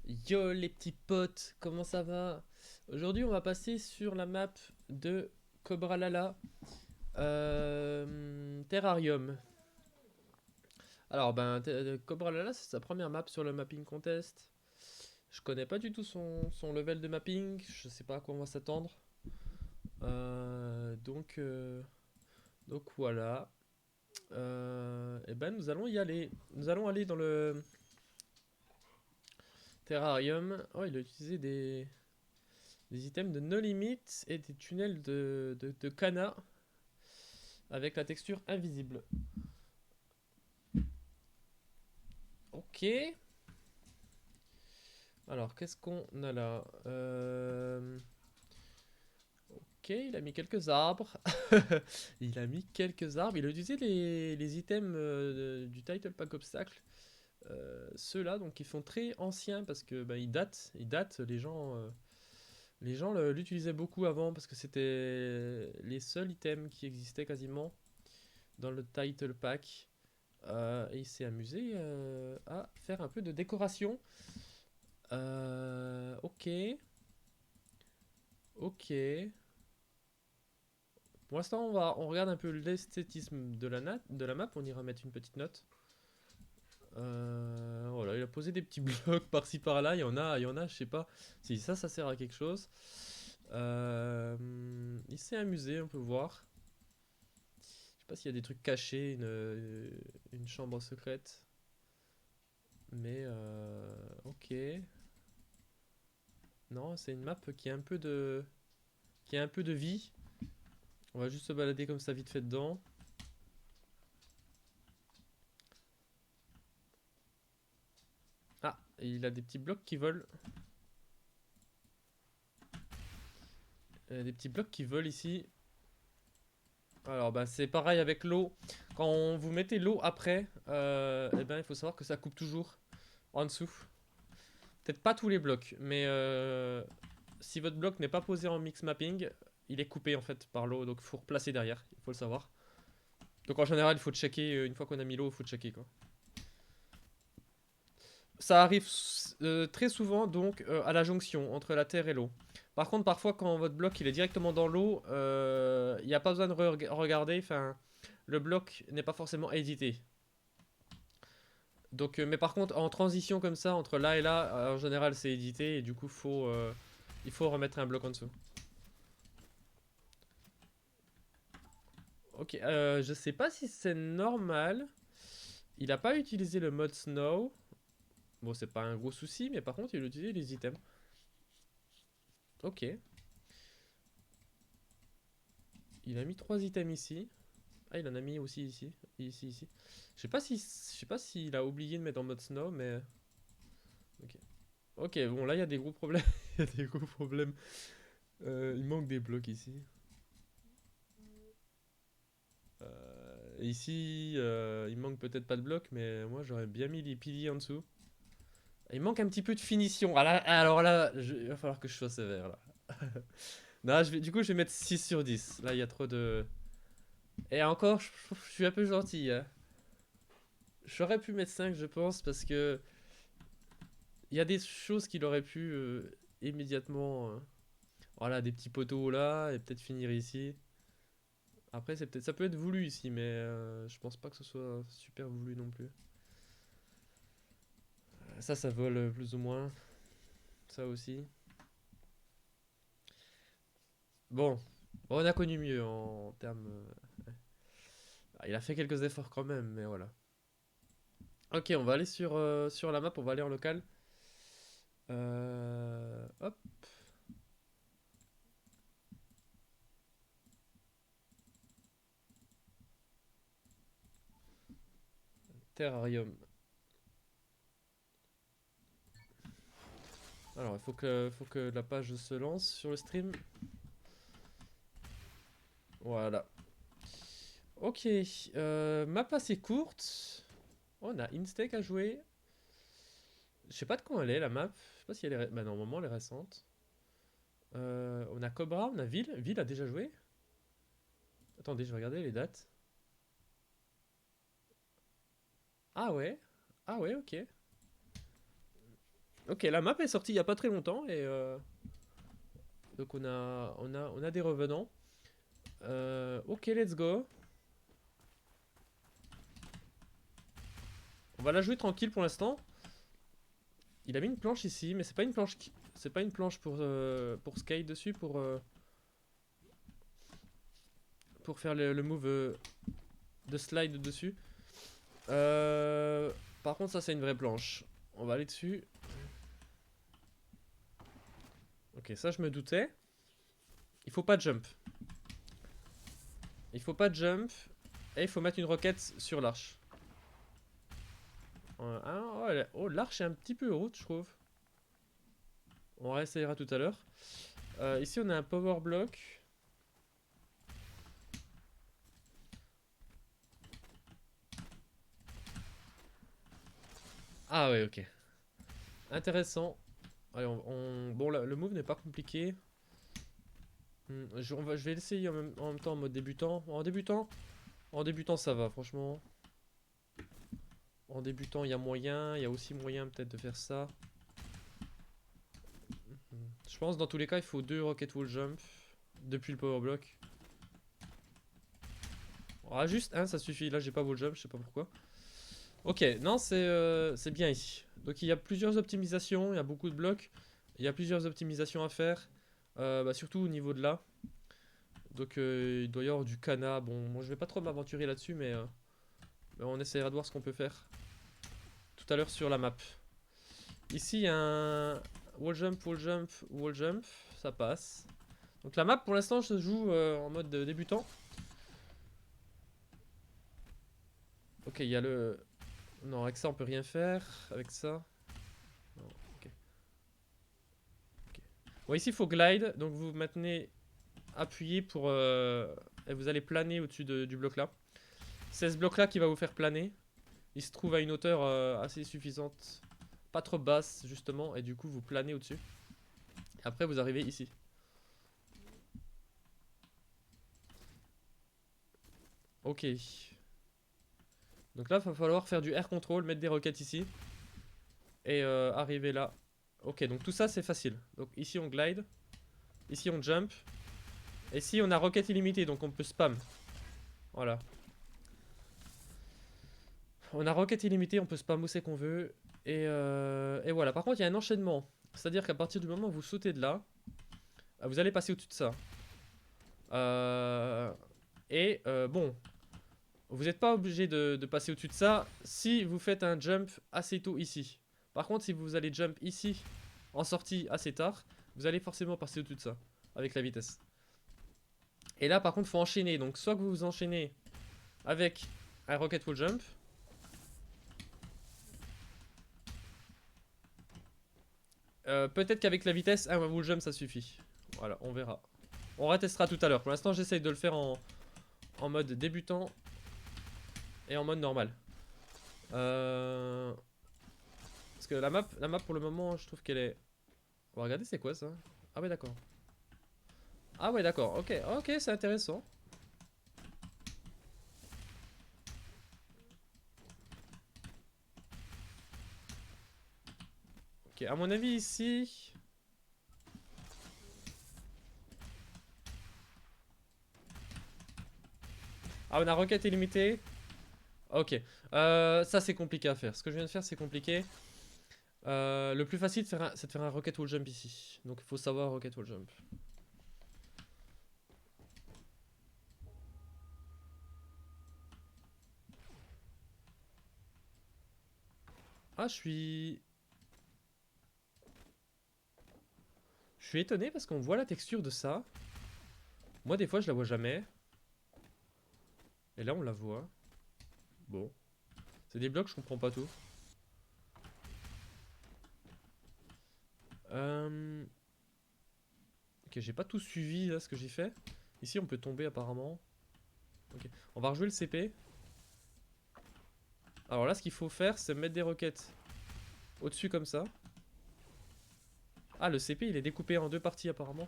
Yo les petits potes, comment ça va? Aujourd'hui on va passer sur la map de Cobra Lala Terrarium. Alors Cobra Lala c'est sa première map sur le mapping contest. Je connais pas du tout son level de mapping, je sais pas à quoi on va s'attendre. Euh, donc, euh, donc voilà. Et ben nous allons y aller. Nous allons aller dans le Terrarium. Oh il a utilisé des items de No Limit et des tunnels de Kana avec la texture invisible. Ok. Alors, qu'est-ce qu'on a là? Ok, il a mis quelques arbres. Il a mis quelques arbres. Il a utilisé les items du Title Pack Obstacle. Ceux-là, donc, ils font très anciens parce que bah, ils datent. Les gens l'utilisaient beaucoup avant parce que c'était les seuls items qui existaient quasiment dans le Title Pack. Et il s'est amusé à faire un peu de décoration. Ok, ok. Pour l'instant, on regarde un peu l'esthétisme de la map. On ira mettre une petite note. Voilà, il a posé des petits blocs par-ci par-là. Il y en a, je sais pas si ça sert à quelque chose. Il s'est amusé, on peut voir. Je sais pas s'il y a des trucs cachés, une chambre secrète. Mais ok. Non, c'est une map qui a un peu de vie. On va juste se balader comme ça vite fait dedans. Ah, il a des petits blocs qui volent. Des petits blocs qui volent ici. Alors bah c'est pareil avec l'eau. Quand vous mettez l'eau après, eh ben, il faut savoir que ça coupe toujours en dessous. Peut-être pas tous les blocs, mais si votre bloc n'est pas posé en mix mapping, il est coupé en fait par l'eau, donc il faut replacer derrière, il faut le savoir. Donc en général, il faut checker, une fois qu'on a mis l'eau, il faut checker quoi. Ça arrive très souvent donc à la jonction entre la terre et l'eau. Par contre, parfois quand votre bloc il est directement dans l'eau, il n'y a pas besoin de regarder. Enfin, le bloc n'est pas forcément édité. Donc, mais par contre, en transition comme ça entre là et là, en général c'est édité et du coup il faut remettre un bloc en dessous. Ok, je sais pas si c'est normal. Il a pas utilisé le mode snow. Bon, c'est pas un gros souci, mais par contre il a utilisé les items. Ok, il a mis 3 items ici. Ah, il en a mis aussi ici. Ici, ici. Je sais pas s'il a oublié de mettre en mode snow, mais. Ok. Ok, bon, là, il y a des gros problèmes. Il y a des gros problèmes. Il manque des blocs ici. Ici, il manque peut-être pas de blocs, mais moi, j'aurais bien mis les piliers en dessous. Il manque un petit peu de finition. Alors là, il va falloir que je sois sévère, là. Non, du coup, je vais mettre 6 sur 10. Là, il y a trop de. Et encore, je suis un peu gentil, hein. J'aurais pu mettre 5, je pense, parce que il y a des choses qu'il aurait pu immédiatement. Voilà, des petits poteaux là, et peut-être finir ici. Après, ça peut être voulu ici, mais je pense pas que ce soit super voulu non plus. Ça vole plus ou moins. Ça aussi. Bon, on a connu mieux en termes. Il a fait quelques efforts quand même, mais voilà. Ok, on va aller sur la map, on va aller en local. Hop, Terrarium. Alors, il faut que la page se lance sur le stream. Voilà. Ok, map assez courte. On a Instec à jouer. Je sais pas de quand elle est la map. Je sais pas si elle est. Bah, normalement, elle est récente. On a Cobra, on a Ville. Ville a déjà joué. Attendez, je vais regarder les dates. Ah ouais. Ah ouais, ok. Ok, la map est sortie il y a pas très longtemps et donc on a des revenants. Ok, let's go. On va la jouer tranquille pour l'instant. Il a mis une planche ici, mais c'est pas une planche c'est pas une planche pour skate dessus, pour faire le move de slide dessus. Par contre, ça c'est une vraie planche. On va aller dessus. Ok, ça je me doutais. Il faut pas jump. Il faut pas jump. Et il faut mettre une roquette sur l'arche. Oh, l'arche est un petit peu haute, je trouve. On réessayera tout à l'heure. Ici, on a un power block. Ah ouais, ok. Intéressant. Allez, bon, le move n'est pas compliqué. Je vais l'essayer en même temps en mode débutant. En débutant, ça va, franchement. En débutant, il y a moyen. Il y a aussi moyen peut-être de faire ça. Je pense dans tous les cas, il faut 2 rocket wall jump depuis le power block. Ah, juste un, ça suffit. Là, j'ai pas wall jump, je sais pas pourquoi. Ok, non, c'est bien ici. Donc il y a plusieurs optimisations, il y a beaucoup de blocs. Il y a plusieurs optimisations à faire. Surtout au niveau de là. Donc il doit y avoir du cana. Bon, moi je vais pas trop m'aventurer là-dessus, mais on essaiera de voir ce qu'on peut faire tout à l'heure sur la map. Ici il y a un wall jump, wall jump, wall jump. Ça passe. Donc la map pour l'instant je joue en mode débutant. Ok, il y a le... Non, avec ça on peut rien faire. Avec ça... Non, ok. Bon, ici il faut glide. Donc vous maintenez appuyé pour... et vous allez planer au-dessus du bloc là. C'est ce bloc là qui va vous faire planer. Il se trouve à une hauteur assez suffisante. Pas trop basse justement. Et du coup vous planez au-dessus. Et après vous arrivez ici. Ok. Donc là il va falloir faire du air control. Mettre des roquettes ici. Et arriver là. Ok, donc tout ça c'est facile. Donc ici on glide. Ici on jump. Et ici on a roquette illimitée. Donc on peut spam. Voilà. On a roquette illimitée, on peut spam où c'est qu'on veut. Et voilà. Par contre, il y a un enchaînement. C'est-à-dire qu'à partir du moment où vous sautez de là, vous allez passer au-dessus de ça. Bon, vous n'êtes pas obligé de passer au-dessus de ça si vous faites un jump assez tôt ici. Par contre, si vous allez jump ici en sortie assez tard, vous allez forcément passer au-dessus de ça avec la vitesse. Et là, par contre, il faut enchaîner. Donc, soit que vous vous enchaînez avec un rocket wall jump. Peut-être qu'avec la vitesse, un wall jump ça suffit. Voilà, on verra. On retestera tout à l'heure. Pour l'instant, j'essaye de le faire en mode débutant et en mode normal. Parce que la map pour le moment, je trouve qu'elle est... On va regarder c'est quoi ça. Ah ouais d'accord. Ah ouais d'accord, ok, ok c'est intéressant. Ok, à mon avis ici... Ah on a roquette illimitée. Ok, ça c'est compliqué à faire. Ce que je viens de faire c'est compliqué. Le plus facile c'est de faire un rocket wall jump ici. Donc il faut savoir rocket wall jump. Ah je suis... Je suis étonné parce qu'on voit la texture de ça. Moi des fois je la vois jamais. Et là on la voit. Bon. C'est des blocs, je comprends pas tout. Ok, j'ai pas tout suivi là ce que j'ai fait. Ici on peut tomber apparemment. Ok, on va rejouer le CP. Alors là ce qu'il faut faire c'est mettre des roquettes au-dessus comme ça. Ah le CP il est découpé en 2 parties apparemment.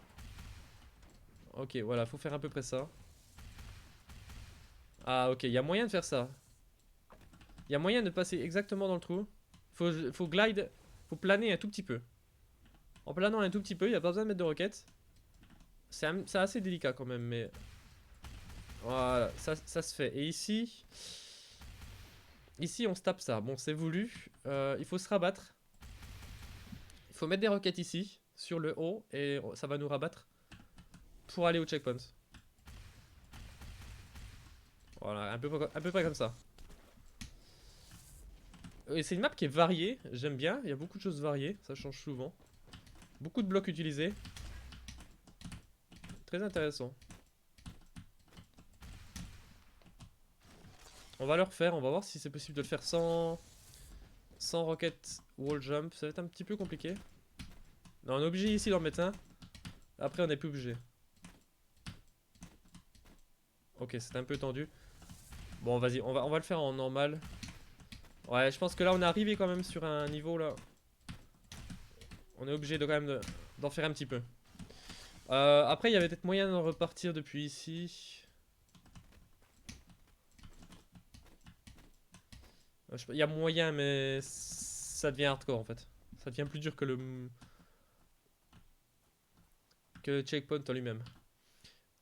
Ok voilà, faut faire à peu près ça. Ah ok, il y a moyen de faire ça. Il y a moyen de passer exactement dans le trou. Faut glide. faut planer un tout petit peu. En planant un tout petit peu, il n'y a pas besoin de mettre de roquettes. C'est assez délicat quand même, mais... Voilà, ça se fait. Et ici... Ici, on se tape ça. Bon, c'est voulu. Il faut se rabattre. Il faut mettre des roquettes ici, sur le haut, et ça va nous rabattre pour aller au checkpoint. Voilà, à peu près comme ça. Et c'est une map qui est variée, j'aime bien. Il y a beaucoup de choses variées, ça change souvent. Beaucoup de blocs utilisés. Très intéressant. On va le refaire, on va voir si c'est possible de le faire sans rocket wall jump. Ça va être un petit peu compliqué. Non, on est obligé ici d'en mettre un. Après, on n'est plus obligé. Ok, c'était un peu tendu. Bon, vas-y, on va le faire en normal. Ouais, je pense que là, on est arrivé quand même sur un niveau là. On est obligé de quand même d'en faire un petit peu. Après, il y avait peut-être moyen de repartir depuis ici. Il y a moyen, mais ça devient hardcore en fait. Ça devient plus dur que le checkpoint en lui-même.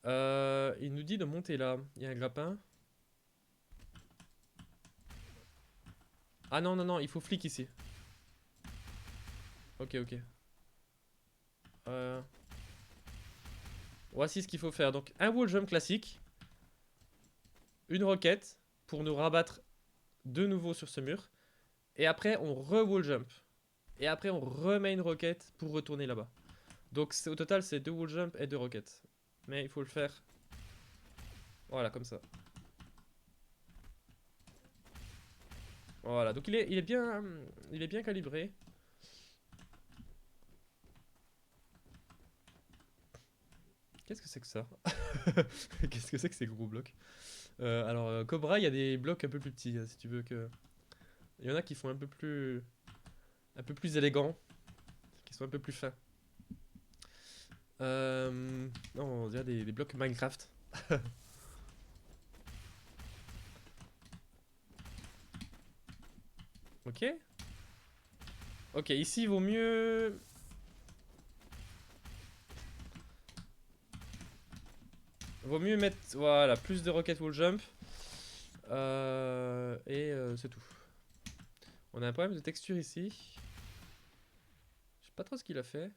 Il nous dit de monter là. Il y a un grappin. Ah non, non, non, il faut flic ici. Ok, ok. Voici ce qu'il faut faire. Donc, un wall jump classique. Une roquette pour nous rabattre de nouveau sur ce mur. Et après, on re-wall jump. Et après, on remet une roquette pour retourner là-bas. Donc, au total, c'est 2 wall jump et 2 roquettes. Mais il faut le faire. Voilà, comme ça. Voilà, donc il est bien calibré. Qu'est-ce que c'est que ça? Qu'est-ce que c'est que ces gros blocs? Alors, Cobra, il y a des blocs un peu plus petits, si tu veux que... Il y en a qui font un peu plus élégants, qui sont un peu plus fins. Non, on dirait des blocs Minecraft. Ok. Ok, ici, il vaut mieux... Vaut mieux mettre, voilà, plus de rocket wall jump. C'est tout. On a un problème de texture ici. Je sais pas trop ce qu'il a fait.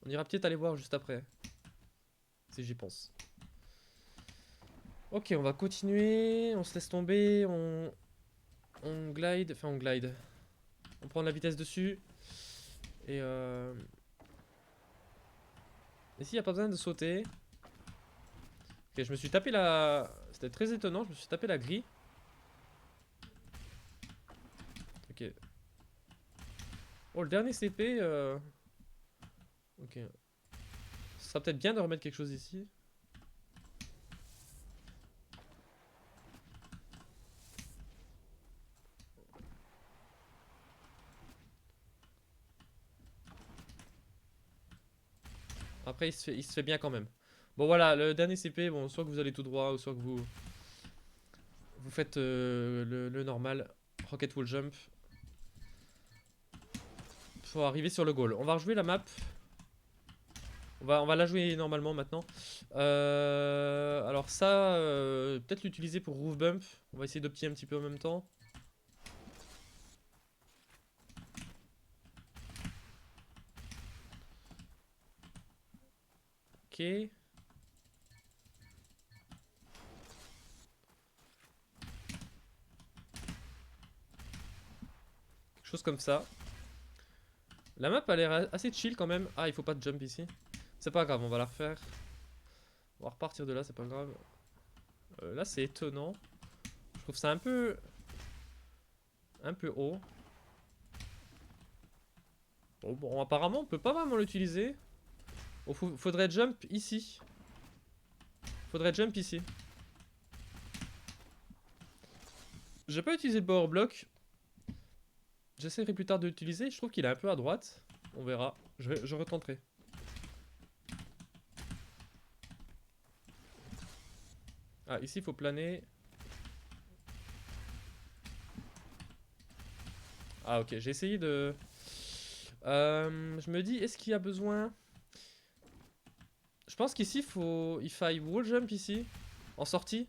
On ira peut-être aller voir juste après. Si j'y pense. Ok, on va continuer. On se laisse tomber. On glide. Enfin, on glide. On prend de la vitesse dessus. Et ici, il n'y a pas besoin de sauter. Ok, je me suis tapé la... C'était très étonnant. Je me suis tapé la grille. Ok. Oh, le dernier CP. Ok. Ce sera peut-être bien de remettre quelque chose ici. Après, il se fait bien quand même. Bon, voilà, le dernier CP, bon, soit que vous allez tout droit, ou soit que vous faites le normal. Rocket Wall Jump. Pour arriver sur le goal. On va rejouer la map. On va la jouer normalement maintenant. Alors ça, peut-être l'utiliser pour Roof Bump. On va essayer d'optimiser un petit peu en même temps. Ok. Quelque chose comme ça. La map a l'air assez chill quand même. Ah, il faut pas de jump ici. C'est pas grave, on va la refaire. On va repartir de là, c'est pas grave. Là, c'est étonnant. Je trouve ça un peu haut. Bon, apparemment, on peut pas vraiment l'utiliser. Faudrait jump ici. Faudrait jump ici. J'ai pas utilisé le power block. J'essaierai plus tard de l'utiliser. Je trouve qu'il est un peu à droite. On verra. Je retenterai. Ah, ici, il faut planer. Ah, ok. J'ai essayé de... Je me dis, est-ce qu'il y a besoin... Je pense qu'ici, il faille wall jump ici, en sortie.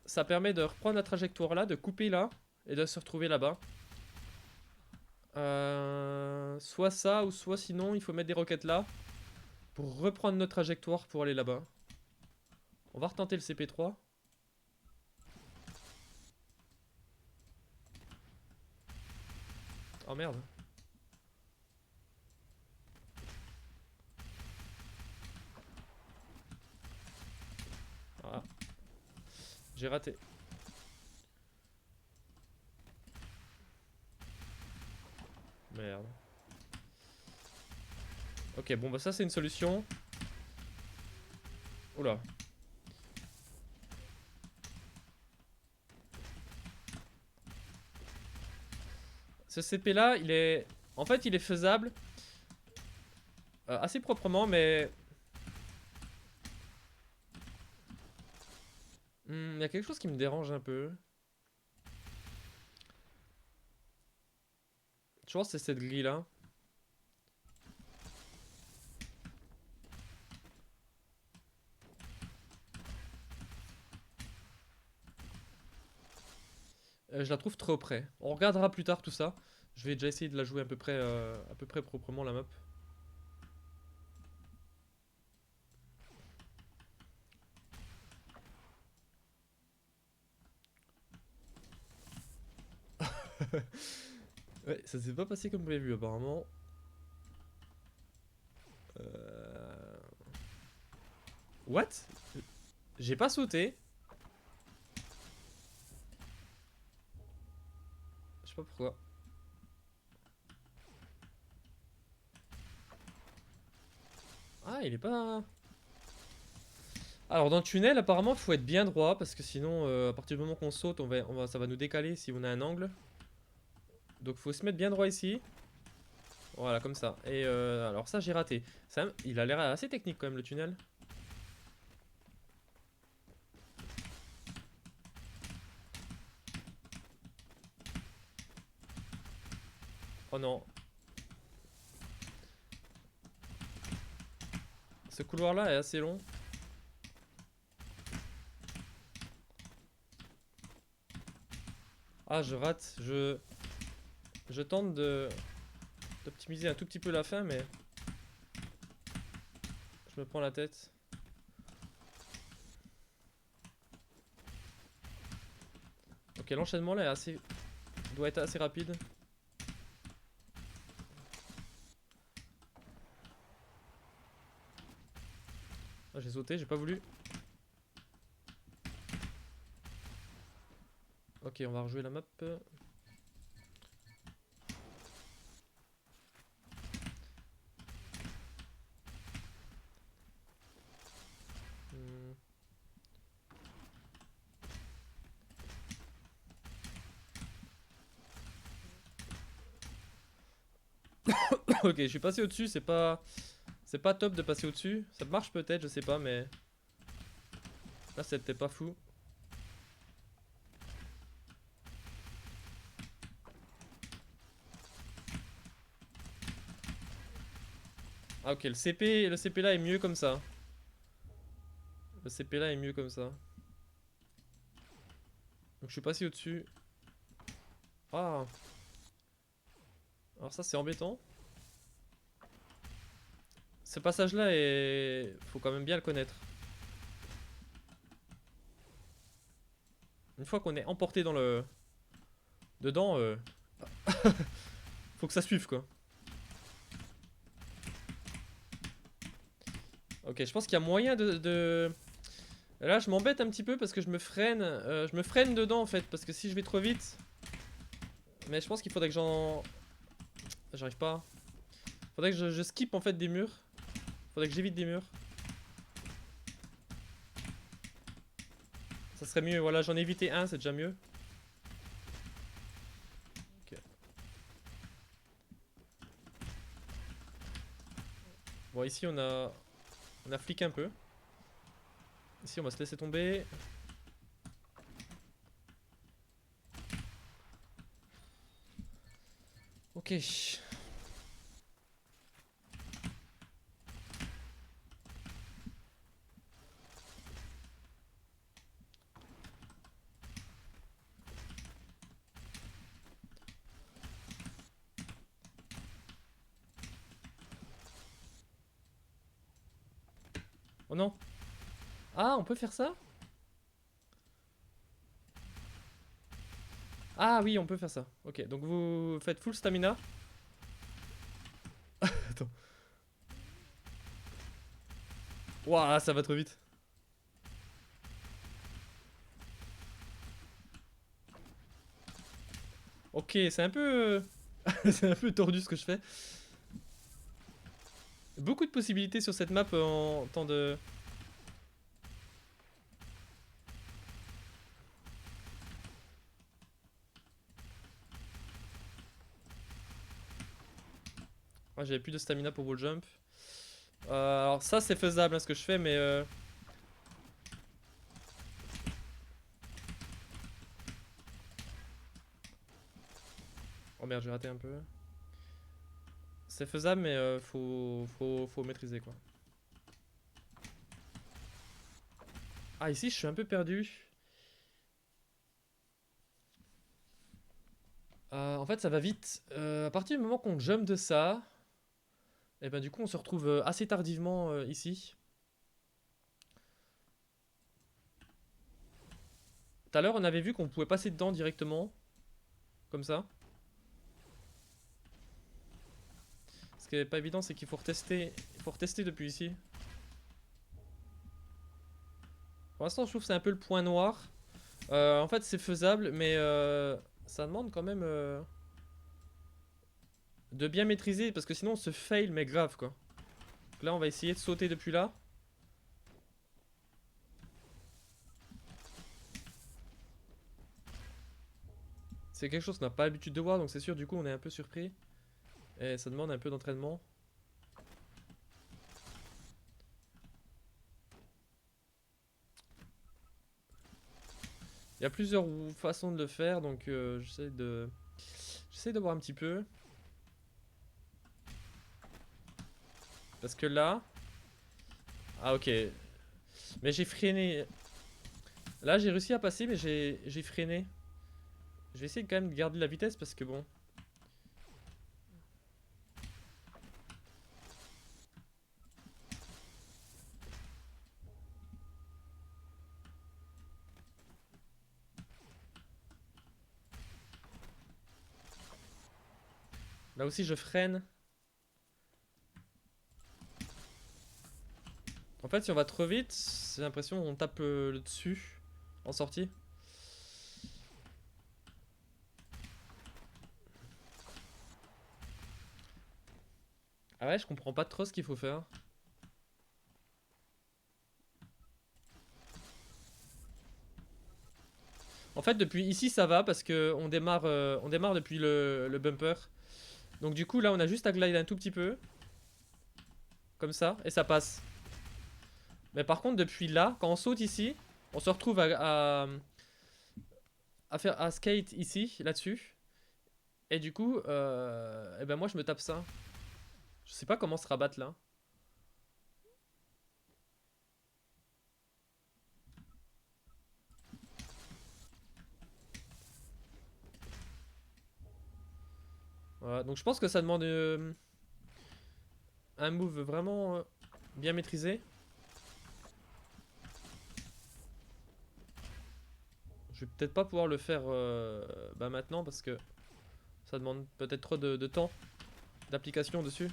Ça permet de reprendre la trajectoire là, de couper là, et de se retrouver là-bas. Soit ça, ou soit sinon, il faut mettre des roquettes là, pour reprendre notre trajectoire pour aller là-bas. On va retenter le CP3. Oh merde. Ah. J'ai raté. Merde. Ok, bon bah ça c'est une solution. Oula. Ce CP là, il est... En fait, il est faisable. Assez proprement, mais... Il y a quelque chose qui me dérange un peu. Je pense que c'est cette grille là. Je la trouve trop près. On regardera plus tard tout ça. Je vais déjà essayer de la jouer à peu près proprement la map. Ouais, ça s'est pas passé comme prévu apparemment. What? J'ai pas sauté. Je sais pas pourquoi. Ah, il est pas... Alors dans le tunnel apparemment il faut être bien droit parce que sinon à partir du moment qu'on saute ça va nous décaler si on a un angle. Donc faut se mettre bien droit ici. Voilà comme ça. Et alors ça j'ai raté. Ça, il a l'air assez technique quand même le tunnel. Oh non. Ce couloir là est assez long. Ah je rate. Je tente d'optimiser un tout petit peu la fin mais... Je me prends la tête. Ok l'enchaînement là est assez... doit être assez rapide. Ah, j'ai sauté, j'ai pas voulu. Ok, on va rejouer la map. Ok, je suis passé au-dessus, c'est pas... C'est pas top de passer au-dessus. Ça marche peut-être, je sais pas, mais... Là, c'était pas fou. Ah ok, le CP là est mieux comme ça. Le CP là est mieux comme ça. Donc je suis passé au-dessus. Ah. Alors ça c'est embêtant. Ce passage là est... Faut quand même bien le connaître. Une fois qu'on est emporté dans le... Dedans, faut que ça suive quoi. Ok, je pense qu'il y a moyen de... Là je m'embête un petit peu parce que je me freine dedans en fait. Parce que si je vais trop vite... Mais je pense qu'il faudrait que j'en... J'arrive pas. Faudrait que je skip en fait des murs. Faudrait que j'évite des murs. Ça serait mieux, voilà, j'en ai évité un, c'est déjà mieux. Ok. Bon, ici on a fliqué un peu. Ici on va se laisser tomber. Ok. Oh non. Ah, on peut faire ça? Ah oui, on peut faire ça. Ok, donc vous faites full stamina. Attends. Ouah, ça va trop vite. Ok, c'est un peu... c'est un peu tordu ce que je fais. Beaucoup de possibilités sur cette map en temps de... Ouais, j'avais plus de stamina pour wall jump. Alors ça c'est faisable hein, ce que je fais mais... Oh merde j'ai raté un peu. C'est faisable mais faut maîtriser quoi. Ah ici je suis un peu perdu. En fait ça va vite. À partir du moment qu'on jump de ça... Et ben du coup on se retrouve assez tardivement ici. Tout à l'heure on avait vu qu'on pouvait passer dedans directement. Comme ça. Ce qui est pas évident c'est qu'il faut retester. Il faut retester depuis ici. Pour l'instant je trouve que c'est un peu le point noir. En fait c'est faisable mais ça demande quand même de bien maîtriser parce que sinon on se fail mais grave quoi. Donc là on va essayer de sauter depuis là. C'est quelque chose qu'on n'a pas l'habitude de voir donc c'est sûr du coup on est un peu surpris. Et ça demande un peu d'entraînement. Il y a plusieurs façons de le faire donc j'essaie de voir un petit peu. Parce que là... Ah ok. Mais j'ai freiné. Là j'ai réussi à passer mais j'ai freiné. Je vais essayer quand même de garder la vitesse parce que bon... Là aussi je freine. En fait si on va trop vite, j'ai l'impression qu'on tape le dessus en sortie. Ah ouais je comprends pas trop ce qu'il faut faire. En fait depuis ici ça va parce que on démarre depuis le bumper. Donc du coup là on a juste à glide un tout petit peu. Comme ça et ça passe. Mais par contre depuis là, quand on saute ici, on se retrouve à skate ici, là-dessus. Et du coup, et ben moi je me tape ça. Je sais pas comment se rabattre là. Voilà, donc je pense que ça demande un move vraiment bien maîtrisé. Je vais peut-être pas pouvoir le faire bah maintenant parce que ça demande peut-être trop de temps d'application dessus.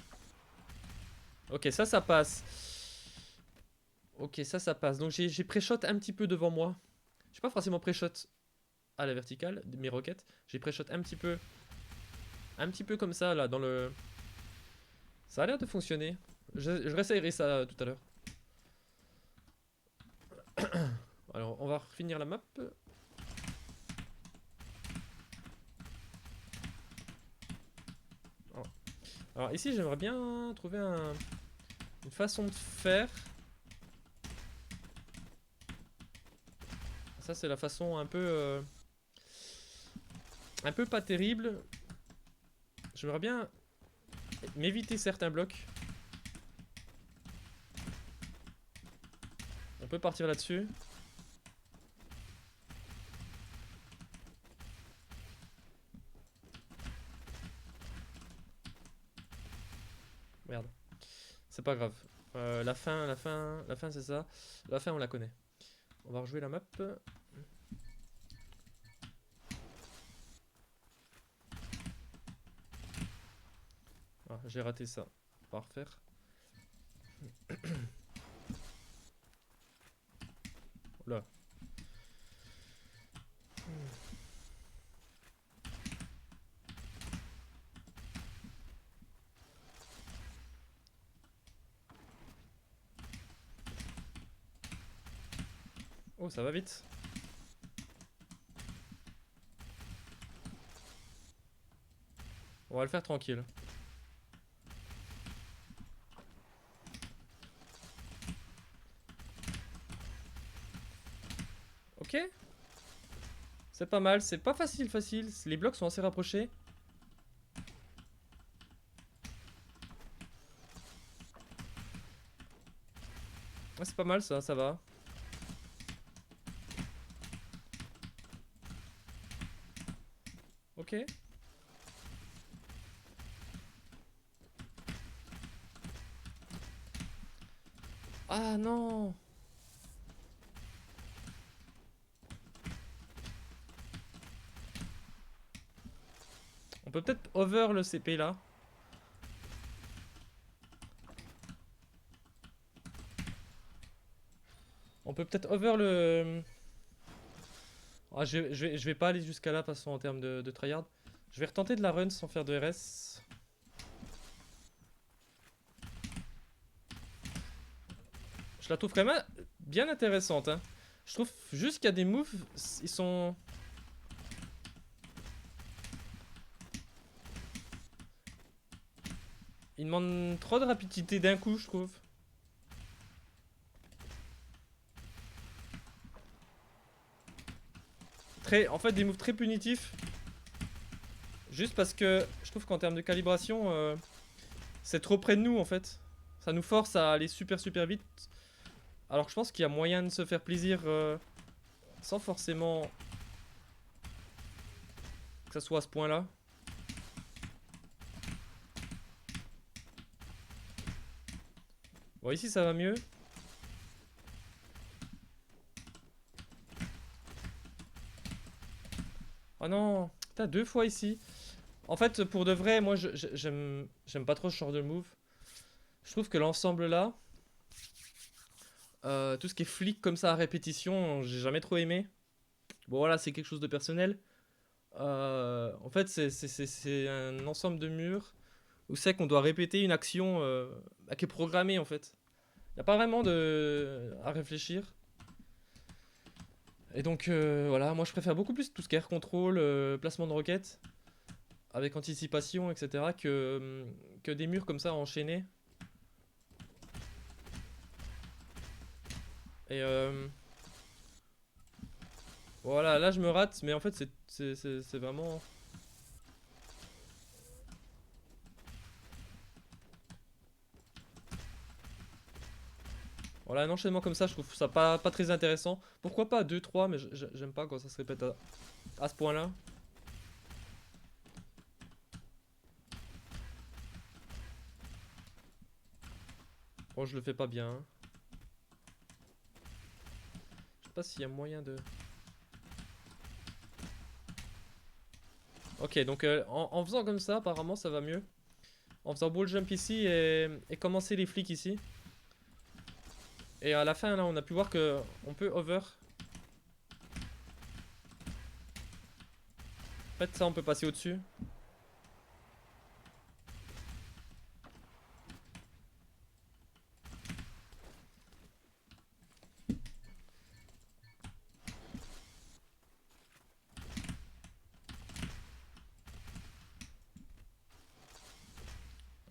Ok, ça passe. Ok, ça passe. Donc j'ai pré-shot un petit peu devant moi. J'ai pas forcément pré-shot à la verticale, mes roquettes. J'ai pré-shot un petit peu comme ça là dans le... Ça a l'air de fonctionner. Je réessayerai ça tout à l'heure. Alors on va finir la map. Alors ici j'aimerais bien trouver une façon de faire. Ça c'est la façon un peu pas terrible. J'aimerais bien m'éviter certains blocs. On peut partir là-dessus. Merde. C'est pas grave. La fin c'est ça. La fin on la connaît. On va rejouer la map. Ah, j'ai raté ça. On va refaire. Oula. Oh, ça va vite. On va le faire tranquille. Ok. C'est pas mal, c'est pas facile. Les blocs sont assez rapprochés. Ouais, c'est pas mal ça va. Ok. Ah non. On peut peut-être over le CP là. On peut peut-être over le... Ah, je vais pas aller jusqu'à là, de toute façon, en termes de tryhard. Je vais retenter de la run sans faire de RS. Je la trouve quand même bien intéressante. Hein. Je trouve juste qu'il y a des moves, ils sont... Ils demandent trop de rapidité d'un coup, je trouve. En fait, des moves très punitifs. Juste parce que je trouve qu'en termes de calibration, c'est trop près de nous, en fait. Ça nous force à aller super vite. Alors que je pense qu'il y a moyen de se faire plaisir sans forcément que ça soit à ce point-là. Bon, ici, ça va mieux. Oh non, putain, 2 fois ici. En fait, pour de vrai, moi, j'aime pas trop ce genre de move. Je trouve que l'ensemble là, tout ce qui est flic comme ça à répétition, j'ai jamais trop aimé. Bon, voilà, c'est quelque chose de personnel. En fait, c'est un ensemble de murs où c'est qu'on doit répéter une action qui est programmée en fait. Il n'y a pas vraiment à réfléchir. Et donc voilà, moi je préfère beaucoup plus tout ce qui est air control, placement de roquettes, avec anticipation, etc. que des murs comme ça enchaînés. Et voilà, là je me rate, mais en fait c'est vraiment... Voilà, un enchaînement comme ça, je trouve ça pas très intéressant. Pourquoi pas 2-3, mais j'aime pas quand ça se répète à ce point-là. Bon, je le fais pas bien. Hein. Je sais pas s'il y a moyen de... Ok, donc en faisant comme ça, apparemment ça va mieux. En faisant ball jump ici et commencer les flicks ici. Et à la fin, là, on a pu voir que on peut over. En fait, ça, on peut passer au-dessus.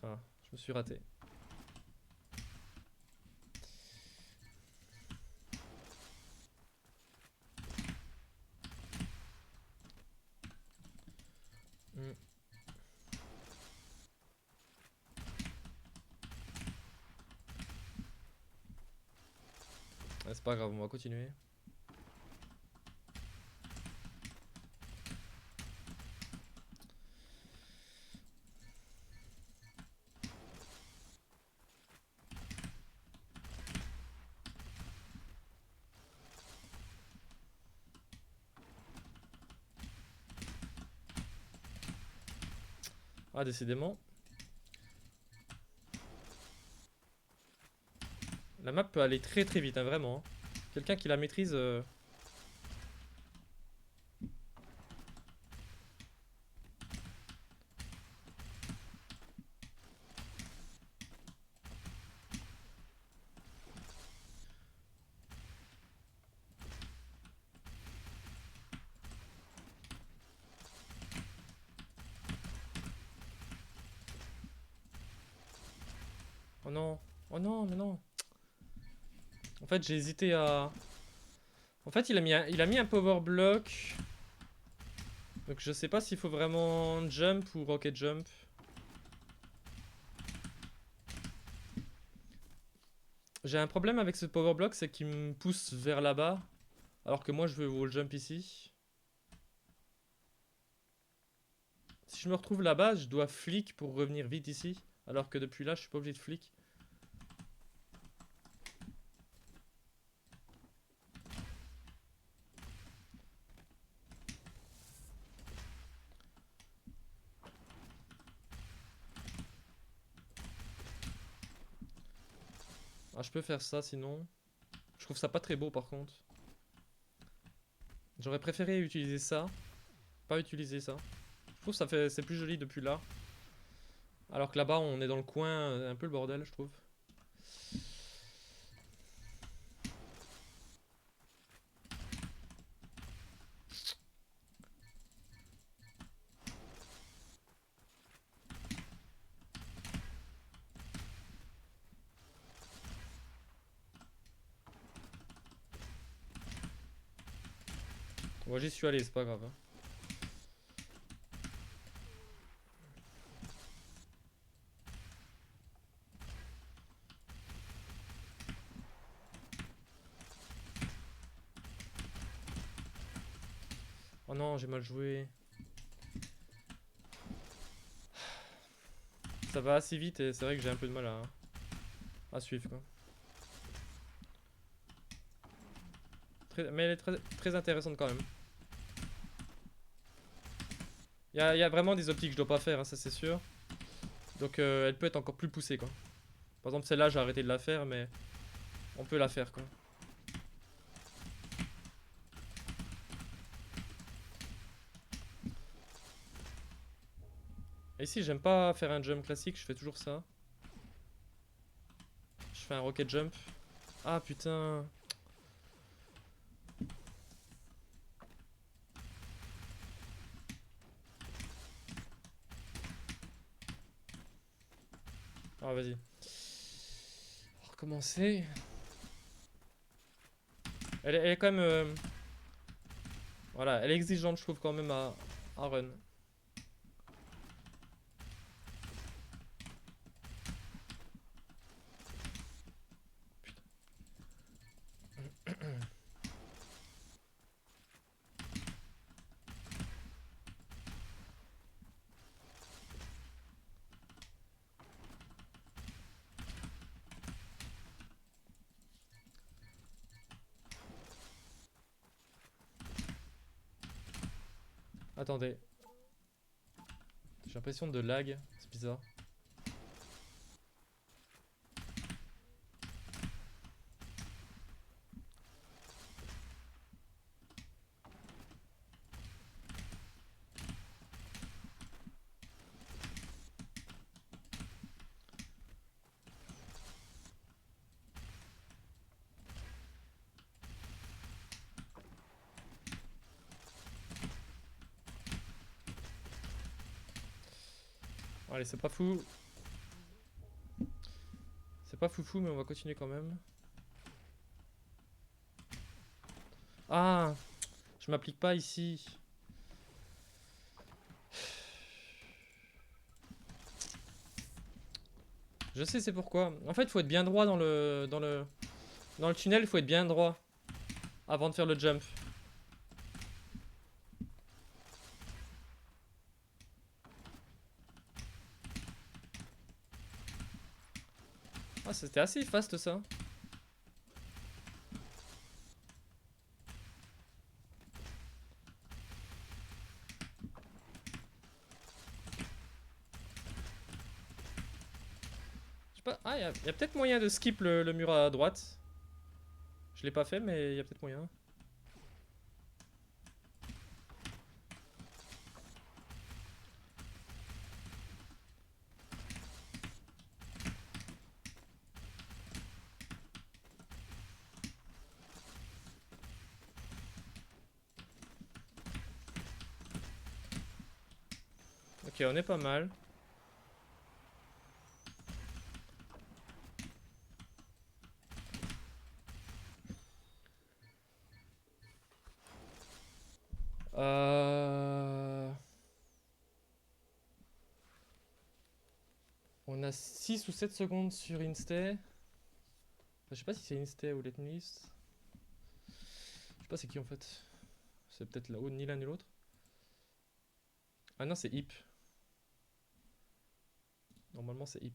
Ah, je me suis raté. Hmm. Ouais, c'est pas grave, on va continuer. Ah, décidément. La map peut aller très très vite, hein, vraiment. Hein. Quelqu'un qui la maîtrise... Oh non. Oh non, mais non. En fait, j'ai hésité à... En fait, il a mis un power block. Donc je sais pas s'il faut vraiment jump ou rocket jump. J'ai un problème avec ce power block, c'est qu'il me pousse vers là-bas. Alors que moi, je veux wall jump ici. Si je me retrouve là-bas, je dois flick pour revenir vite ici. Alors que depuis là, je suis pas obligé de flick. Ah, je peux faire ça sinon. Je trouve ça pas très beau par contre. J'aurais préféré utiliser ça. Pas utiliser ça. Je trouve que ça fait, c'est plus joli depuis là. Alors que là-bas, on est dans le coin, un peu le bordel, je trouve. Moi, j'y suis allé, c'est pas grave. Hein. Oh non, j'ai mal joué. Ça va assez vite et c'est vrai que j'ai un peu de mal à suivre quoi. Mais elle est très, très intéressante quand même. Il y a vraiment des optiques que je dois pas faire, hein, ça c'est sûr. Donc elle peut être encore plus poussée quoi. Par exemple celle-là j'ai arrêté de la faire mais on peut la faire quoi. Et ici j'aime pas faire un jump classique, je fais toujours ça. Je fais un rocket jump. Ah putain. Ah vas-y. On va recommencer. Elle est quand même... voilà, elle est exigeante je trouve quand même à run. Attendez. J'ai l'impression de lag, c'est bizarre. Allez, c'est pas fou. C'est pas foufou, mais on va continuer quand même. Ah, je m'applique pas ici. Je sais c'est pourquoi. En fait, il faut être bien droit dans le tunnel, il faut être bien droit avant de faire le jump. Ah, c'était assez fast ça. sais pas. Ah, y a peut-être moyen de skip le mur à droite. Je l'ai pas fait, mais il y a peut-être moyen. Ok, on est pas mal. Euh... On a 6 ou 7 secondes sur Instay. Je sais pas si c'est Instay ou Let Me List. Je sais pas c'est qui en fait. C'est peut-être là-haut, ni l'un ni l'autre. Ah non, c'est Hip. Normalement, c'est Hip.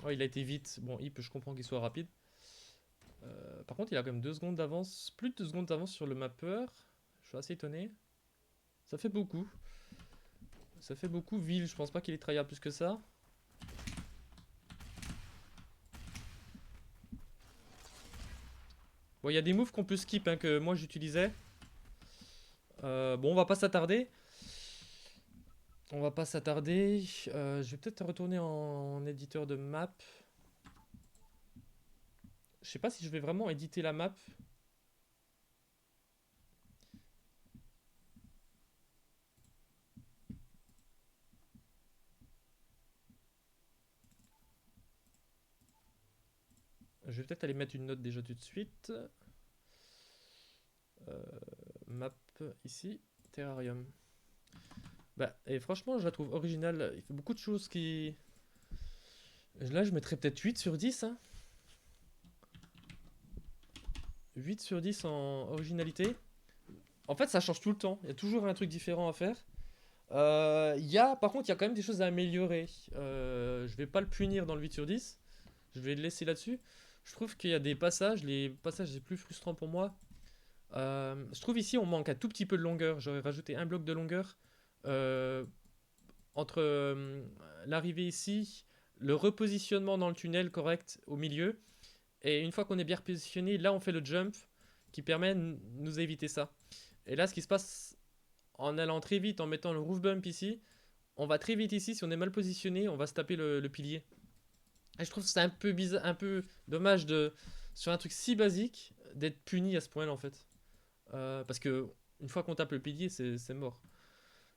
Oh, il a été vite. Bon, Hip, je comprends qu'il soit rapide. Par contre, il a quand même 2 secondes d'avance. Plus de 2 secondes d'avance sur le mapper. Je suis assez étonné. Ça fait beaucoup. Ça fait beaucoup. Ville, je pense pas qu'il ait tryhard plus que ça. Bon, il y a des moves qu'on peut skip hein, que moi j'utilisais. Bon, on va pas s'attarder. On va pas s'attarder. Je vais peut-être retourner en éditeur de map. Je sais pas si je vais vraiment éditer la map. Je vais peut-être aller mettre une note déjà tout de suite. Map ici, Terrarium. Bah, et franchement, je la trouve originale. Il fait beaucoup de choses qui. Là, je mettrais peut-être 8 sur 10. Hein. 8 sur 10 en originalité. En fait, ça change tout le temps. Il y a toujours un truc différent à faire. Par contre, il y a quand même des choses à améliorer. Je vais pas le punir dans le 8 sur 10. Je vais le laisser là-dessus. Je trouve qu'il y a des passages, les passages les plus frustrants pour moi. Je trouve ici on manque un tout petit peu de longueur. J'aurais rajouté un bloc de longueur euh, entre l'arrivée ici, le repositionnement dans le tunnel correct au milieu. Et une fois qu'on est bien repositionné, là on fait le jump qui permet de nous éviter ça. Et là, ce qui se passe en allant très vite, en mettant le roof bump ici, on va très vite ici. Si on est mal positionné, on va se taper le pilier. Et je trouve que c'est un peu bizarre, un peu dommage de sur un truc si basique d'être puni à ce point-là en fait. Parce que une fois qu'on tape le pilier, c'est mort.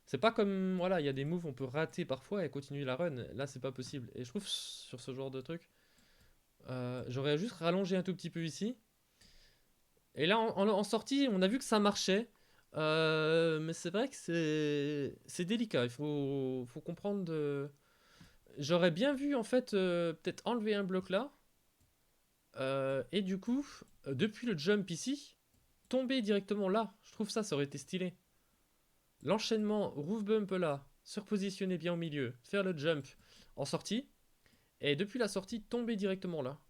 C'est pas comme voilà, il y a des moves on peut rater parfois et continuer la run. Là, c'est pas possible. Et je trouve sur ce genre de truc, j'aurais juste rallongé un tout petit peu ici. Et là, en sortie, on a vu que ça marchait. Mais c'est vrai que c'est délicat. Il faut comprendre. J'aurais bien vu en fait peut-être enlever un bloc là. Et du coup, depuis le jump ici, tomber directement là. Je trouve ça aurait été stylé. L'enchaînement roof bump là, se repositionner bien au milieu, faire le jump en sortie. Et depuis la sortie, tomber directement là.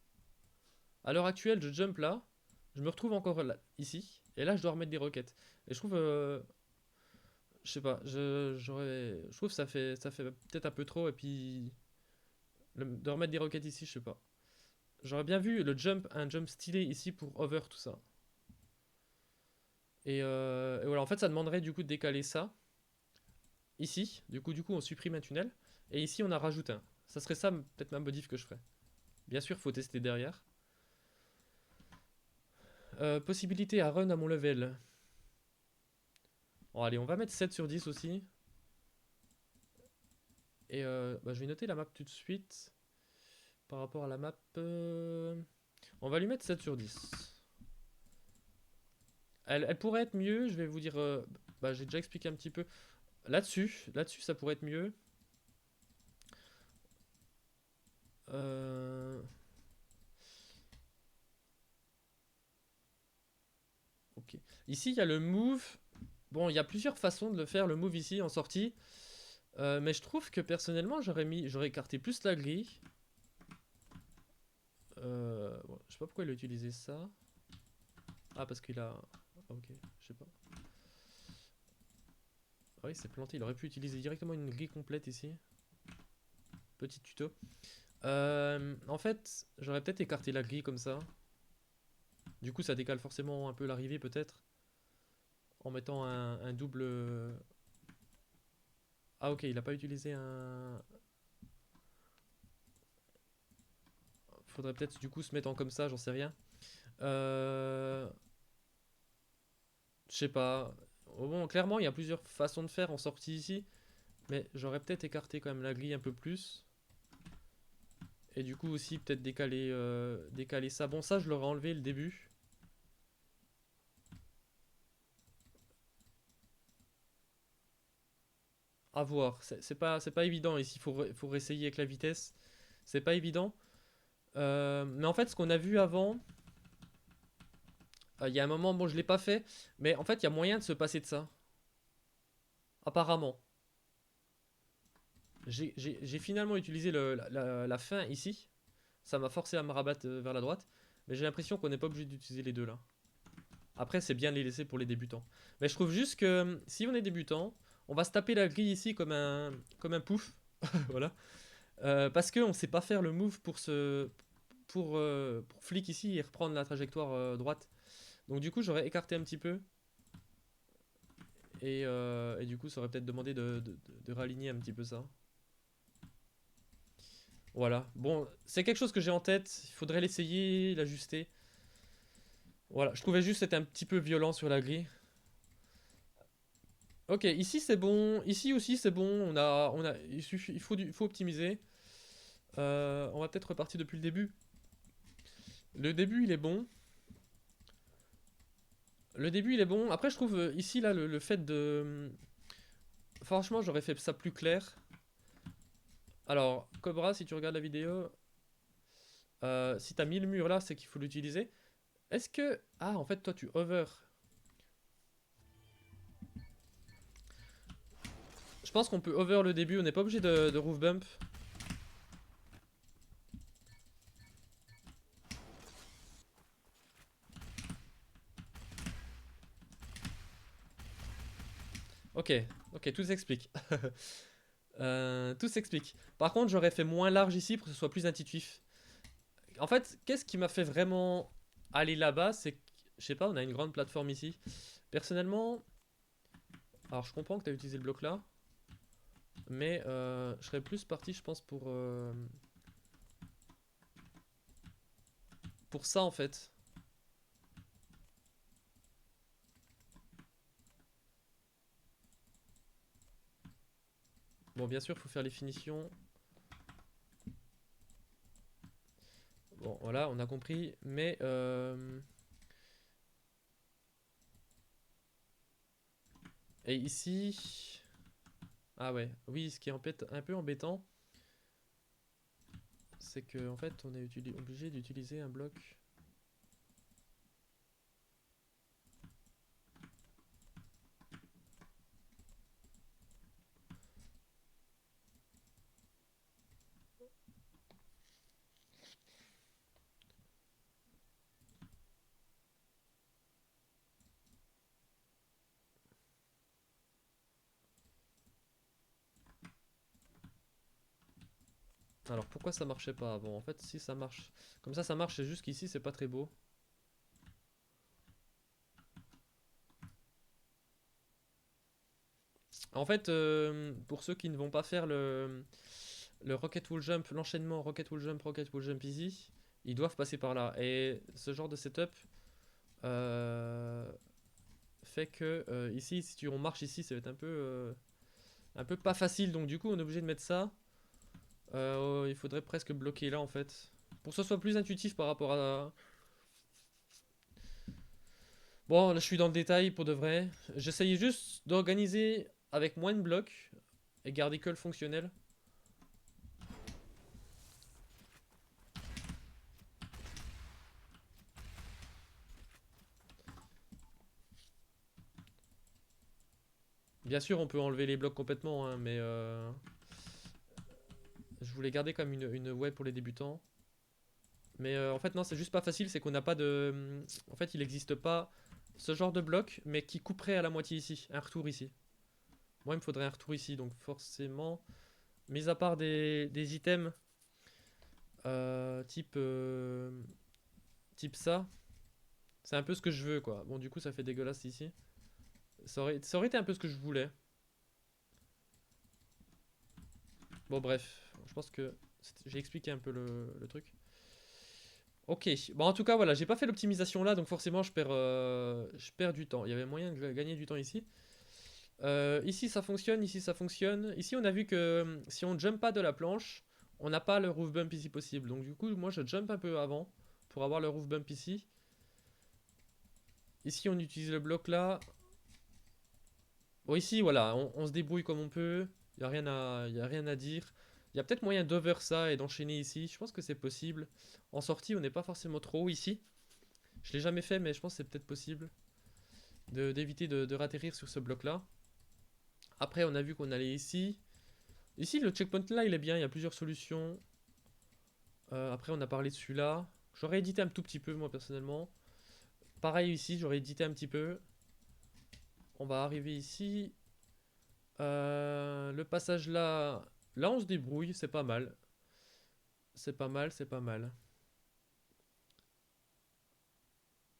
À l'heure actuelle, je jump là. Je me retrouve encore là, ici. Et là, je dois remettre des roquettes. Et je trouve je sais pas, je trouve que ça fait peut-être un peu trop et puis de remettre des roquettes ici, je sais pas. J'aurais bien vu un jump stylé ici pour over tout ça. Et voilà, en fait, ça demanderait du coup de décaler ça ici. Du coup, on supprime un tunnel et ici on en rajoute un. Ça serait ça peut-être ma modif que je ferais. Bien sûr, faut tester derrière. Possibilité à run à mon level. Bon, allez, on va mettre 7 sur 10 aussi. Et je vais noter la map tout de suite. Par rapport à la map, on va lui mettre 7 sur 10. Elle pourrait être mieux, je vais vous dire. J'ai déjà expliqué un petit peu. Là-dessus, ça pourrait être mieux. Euh, Ok. Ici, il y a le move. Bon, il y a plusieurs façons de le faire, le move ici en sortie. Mais je trouve que personnellement, j'aurais écarté plus la grille. Je sais pas pourquoi il a utilisé ça. Ah, parce qu'il a... Ah, ok, je sais pas. Ah oui, c'est planté. Il aurait pu utiliser directement une grille complète ici. Petit tuto. En fait, j'aurais peut-être écarté la grille comme ça. Du coup, ça décale forcément un peu l'arrivée peut-être. En mettant un double... Ah ok, il a pas utilisé un... Faudrait peut-être du coup se mettre en comme ça, j'en sais rien. Euh... Je sais pas. Oh, bon, clairement, il y a plusieurs façons de faire en sortie ici. Mais j'aurais peut-être écarté quand même la grille un peu plus. Et du coup aussi peut-être décaler ça. Bon, ça je l'aurais enlevé le début. À voir. C'est pas évident ici. Faut réessayer avec la vitesse. C'est pas évident. Mais en fait, ce qu'on a vu avant, il y a un moment, bon, je l'ai pas fait. Mais en fait, il y a moyen de se passer de ça. Apparemment. J'ai finalement utilisé la fin ici. Ça m'a forcé à me rabattre vers la droite. Mais j'ai l'impression qu'on n'est pas obligé d'utiliser les deux là. Après, c'est bien de les laisser pour les débutants. Mais je trouve juste que si on est débutant, on va se taper la grille ici comme un pouf. Voilà. Parce qu'on ne sait pas faire le move pour flic ici et reprendre la trajectoire droite. Donc du coup, j'aurais écarté un petit peu. Et du coup, ça aurait peut-être demandé de réaligner un petit peu ça. Voilà. Bon, c'est quelque chose que j'ai en tête. Il faudrait l'essayer, l'ajuster. Voilà. Je trouvais juste que c'était un petit peu violent sur la grille. Ok, ici c'est bon. Ici aussi c'est bon. Il faut optimiser. On va peut-être repartir depuis le début. Le début il est bon. Le début il est bon. Après je trouve ici là le fait de... Franchement j'aurais fait ça plus clair. Alors Cobra, si tu regardes la vidéo, si t'as mis le mur là c'est qu'il faut l'utiliser. Est-ce que... Ah en fait toi tu over. Je pense qu'on peut over le début. On n'est pas obligé de roof bump. Ok, ok, tout s'explique. Tout s'explique. Par contre, j'aurais fait moins large ici pour que ce soit plus intuitif. En fait, qu'est-ce qui m'a fait vraiment aller là-bas, c'est que, je sais pas, on a une grande plateforme ici. Personnellement, alors je comprends que tu as utilisé le bloc là, mais je serais plus parti, je pense, pour ça en fait. Bon, bien sûr, il faut faire les finitions. Bon, voilà, on a compris, mais et ici, ah ouais, oui, ce qui est un peu embêtant, c'est que en fait, on est obligé d'utiliser un bloc. Alors pourquoi ça marchait pas avant? En fait, si ça marche, comme ça marche, c'est juste qu'ici c'est pas très beau. En fait, pour ceux qui ne vont pas faire le Rocket Wall Jump, l'enchaînement Rocket Wall Jump easy, ils doivent passer par là. Et ce genre de setup euh, fait que ici, si on marche ici, ça va être un peu pas facile. Donc du coup, on est obligé de mettre ça. Il faudrait presque bloquer là en fait. Pour que ce soit plus intuitif par rapport à... Bon, là je suis dans le détail pour de vrai. J'essayais juste d'organiser avec moins de blocs et garder que le fonctionnel. Bien sûr, on peut enlever les blocs complètement, hein, mais je voulais garder comme une web pour les débutants. Mais en fait, non, c'est juste pas facile, c'est qu'on n'a pas de... En fait, il n'existe pas ce genre de bloc, mais qui couperait à la moitié ici, un retour ici. Moi, il me faudrait un retour ici, donc forcément, mis à part des items type, type ça, c'est un peu ce que je veux, quoi. Bon, du coup, ça fait dégueulasse ici. Ça aurait été un peu ce que je voulais. Bon, bref, je pense que j'ai expliqué un peu le truc. Ok, bon en tout cas voilà, j'ai pas fait l'optimisation là, donc forcément je perds du temps. Il y avait moyen de gagner du temps ici. Ici ça fonctionne, ici ça fonctionne. Ici on a vu que si on jump pas de la planche, on n'a pas le roof bump ici possible. Donc du coup moi je jump un peu avant pour avoir le roof bump ici. Ici on utilise le bloc là. Bon ici voilà, on se débrouille comme on peut. Y a rien à dire. Il y a peut-être moyen d'over ça et d'enchaîner ici. Je pense que c'est possible. En sortie on n'est pas forcément trop haut ici. Je l'ai jamais fait mais je pense que c'est peut-être possible. D'éviter de ratterrir sur ce bloc là. Après on a vu qu'on allait ici. Ici le checkpoint là il est bien, il y a plusieurs solutions. Après on a parlé de celui-là. J'aurais édité un tout petit peu moi personnellement. Pareil ici j'aurais édité un petit peu. On va arriver ici. Le passage là. Là on se débrouille, c'est pas mal. C'est pas mal, c'est pas mal.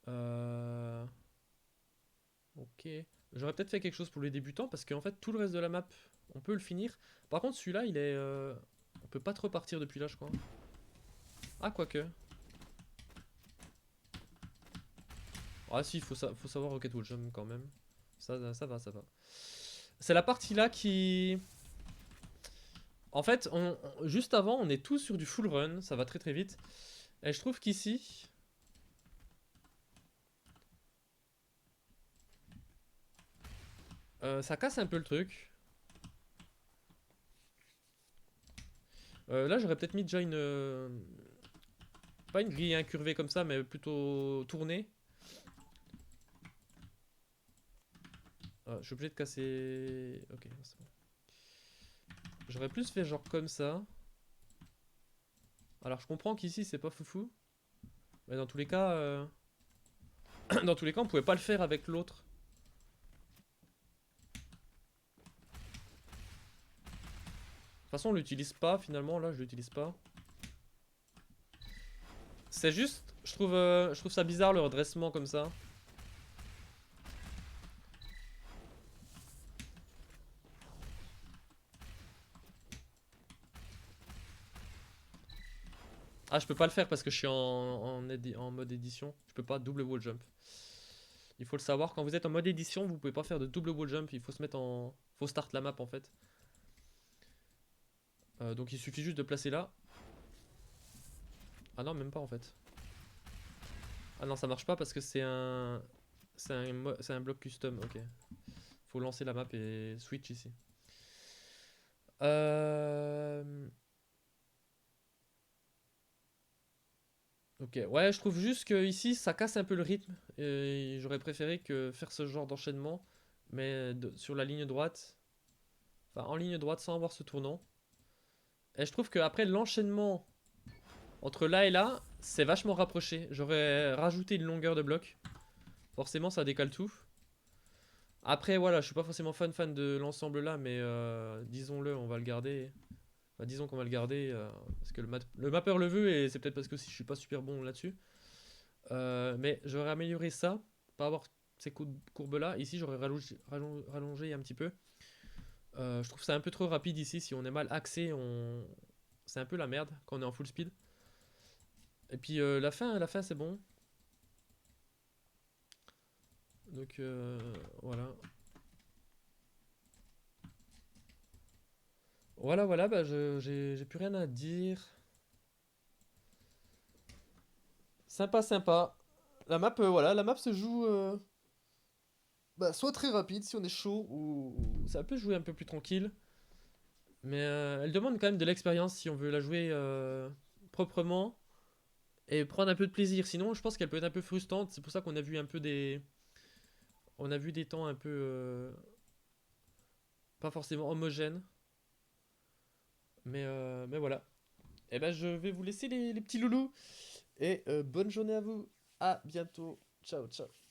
Euh... Ok. J'aurais peut-être fait quelque chose pour les débutants parce qu'en fait tout le reste de la map on peut le finir. Par contre celui-là il est... On peut pas trop partir depuis là je crois. Ah quoique. Ah si, faut savoir Rocket Wall Jump quand même. Ça va, ça va. C'est la partie là qui... En fait, juste avant, on est tous sur du full run, ça va très très vite. Et je trouve qu'ici... ça casse un peu le truc. Là, j'aurais peut-être mis déjà une... pas une grille incurvée comme ça, mais plutôt tournée. Je suis obligé de casser... Ok, c'est bon. J'aurais plus fait genre comme ça. Alors, je comprends qu'ici, c'est pas foufou. Mais dans tous les cas... dans tous les cas, on pouvait pas le faire avec l'autre. De toute façon, on l'utilise pas finalement. Là, je l'utilise pas. C'est juste, je trouve ça bizarre le redressement comme ça. Ah, je peux pas le faire parce que je suis en mode édition. Je peux pas double wall jump. Il faut le savoir, quand vous êtes en mode édition, vous pouvez pas faire de double wall jump. Il faut se mettre en. Faut start la map en fait. Donc il suffit juste de placer là. Ah non, même pas en fait. Ah non, ça marche pas parce que c'est un. C'est un bloc custom, ok. Faut lancer la map et switch ici. Euh. Ok, ouais, je trouve juste que ici ça casse un peu le rythme. Et j'aurais préféré que faire ce genre d'enchaînement, mais sur la ligne droite, enfin en ligne droite sans avoir ce tournant. Et je trouve qu'après l'enchaînement entre là et là, c'est vachement rapproché. J'aurais rajouté une longueur de bloc. Forcément, ça décale tout. Après, voilà, je suis pas forcément fan de l'ensemble là, mais disons-le, on va le garder. Enfin, disons qu'on va le garder parce que le mapper le veut et c'est peut-être parce que si je suis pas super bon là-dessus. Mais j'aurais amélioré ça, pas avoir ces courbes là. Ici, j'aurais rallongé un petit peu. Je trouve ça un peu trop rapide ici. Si on est mal axé, c'est un peu la merde quand on est en full speed. Et puis la fin c'est bon. Donc voilà. Voilà, bah j'ai plus rien à dire. Sympa, sympa. La map se joue bah, soit très rapide si on est chaud, ou ça peut jouer un peu plus tranquille. Mais elle demande quand même de l'expérience si on veut la jouer proprement et prendre un peu de plaisir. Sinon, je pense qu'elle peut être un peu frustrante. C'est pour ça qu'on a vu un peu des. On a vu des temps un peu. Pas forcément homogènes. Mais voilà. Et ben, je vais vous laisser les petits loulous. Et bonne journée à vous. À bientôt. Ciao, ciao.